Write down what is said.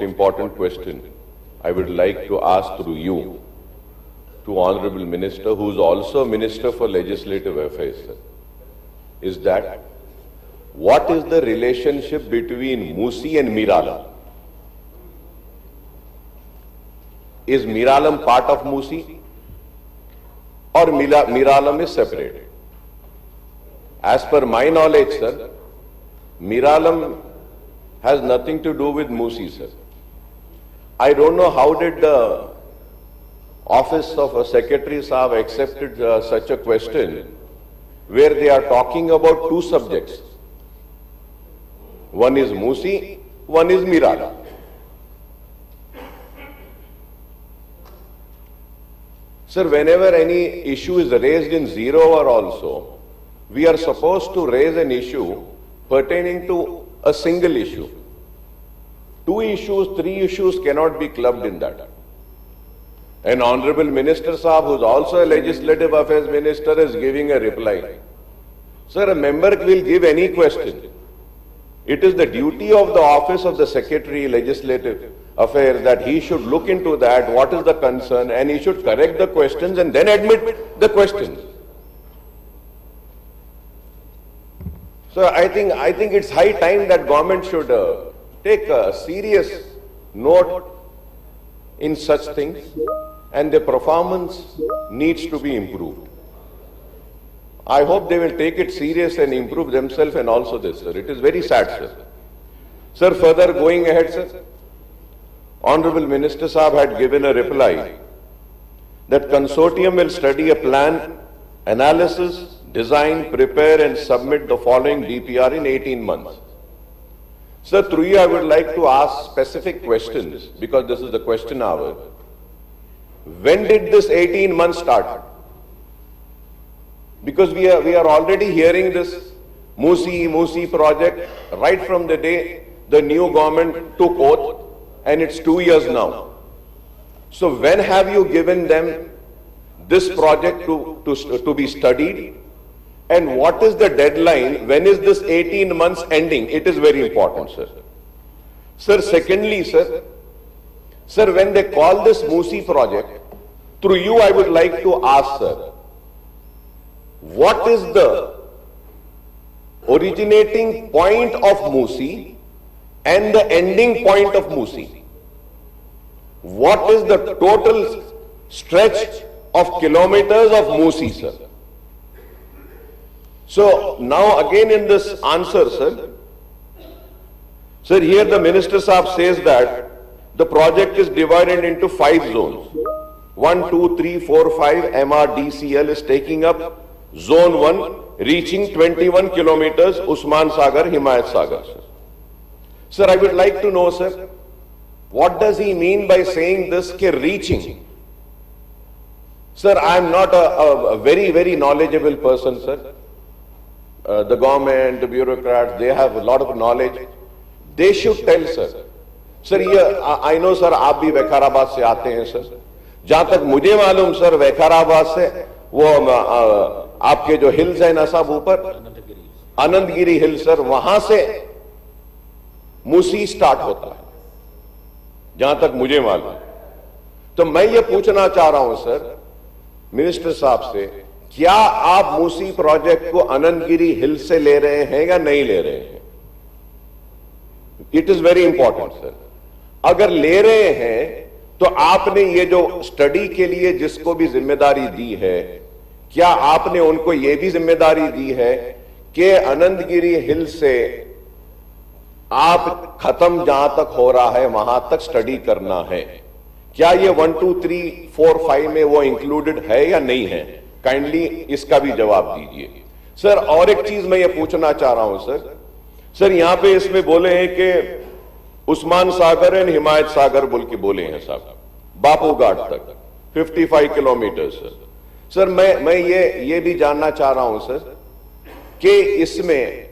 important question I would like to ask through you to Honorable Minister, who is also Minister for Legislative Affairs, sir, is that what is the relationship between Musi and Miralam? Is Miralam part of Musi or Miralam is separate? As per my knowledge, sir, Miralam has nothing to do with Musi, sir. I don't know how did the office of a secretary have accepted such a question where they are talking about two subjects. One is Musi, one is Miralam. Sir, whenever any issue is raised in zero hour also, we are supposed to raise an issue pertaining to a single issue. Two issues, three issues cannot be clubbed in that. An Honorable Minister Sahab, who is also a Legislative Affairs Minister, is giving a reply. Sir, a member will give any question. It is the duty of the office of the Secretary, Legislative Affairs, that he should look into that, what is the concern, and he should correct the questions and then admit the questions. So I think it's high time that government should take a serious note in such things, and the performance needs to be improved. I hope they will take it serious and improve themselves and also this, sir. It is very sad, sir. Sir, further going ahead, sir, Honorable Minister Sahab had given a reply that consortium will study a plan, analysis, design, prepare and submit the following DPR in 18 months. Sir, through you I would like to ask specific questions because this is the question hour. When did this 18 months start? Because we are already hearing this Musi project right from the day the new government took oath, and it's 2 years now. So when have you given them this project to be studied? And what is the deadline? When is this 18 months ending? It is very important, sir. Sir, secondly, sir, when they call this Musi project, through you I would like to ask, sir, what is the originating point of Musi and the ending point of Musi? What is the total stretch of kilometers of Musi, sir? So now again in this answer, sir, here the Minister Sahab says that the project is divided into 5 zones. 1, 2, 3, 4, 5, MRDCL is taking up Zone 1, reaching 21 kilometers, Usman Sagar, Himayat Sagar. Sir, I would like to know, sir, what does he mean by saying this, ke reaching? Sir, I am not a very, very knowledgeable person, sir. The government, the bureaucrats, they have a lot of knowledge. They should tell, sir. Sir, I know, sir, आप भी वैखाराबाद से आते हैं, sir. जहां तक मुझे मालूम, sir, वैखाराबाद से वो आपके जो हिल्स हैं ना साहब ऊपर, अनंतगिरी हिल, सर, वहां से मूसी स्टार्ट होता है, जहां तक मुझे मालूम। तो मैं ये पूछना चाह रहा हूं, सर, मिनिस्टर साहब से, क्या आप मूसी प्रोजेक्ट को अनंतगिरी हिल से ले रहे हैं या नहीं ले रहे हैं? It is very important, sir. अगर ले रहे हैं तो आपने ये जो स्टडी के लिए जिसको भी जिम्मेदारी दी है, क्या आपने उनको ये भी जिम्मेदारी दी है कि अनंतगिरी हिल से आप खत्म जहां तक हो रहा है वहां तक स्टडी करना है? क्या ये 1, 2, 3, 4, 5 में वो इंक्लूडेड है या नहीं है? काइंडली इसका भी जवाब दीजिए, सर। और एक चीज मैं ये पूछना चाह रहा हूं, सर, यहां पे इसमें बोले हैं कि उस्मान सागर एंड हिमायत सागर बोल के बोले हैं साहब, बापू घाट तक 55 किलोमीटर, सर। मैं ये भी जानना चाह रहा हूं, सर, कि इसमें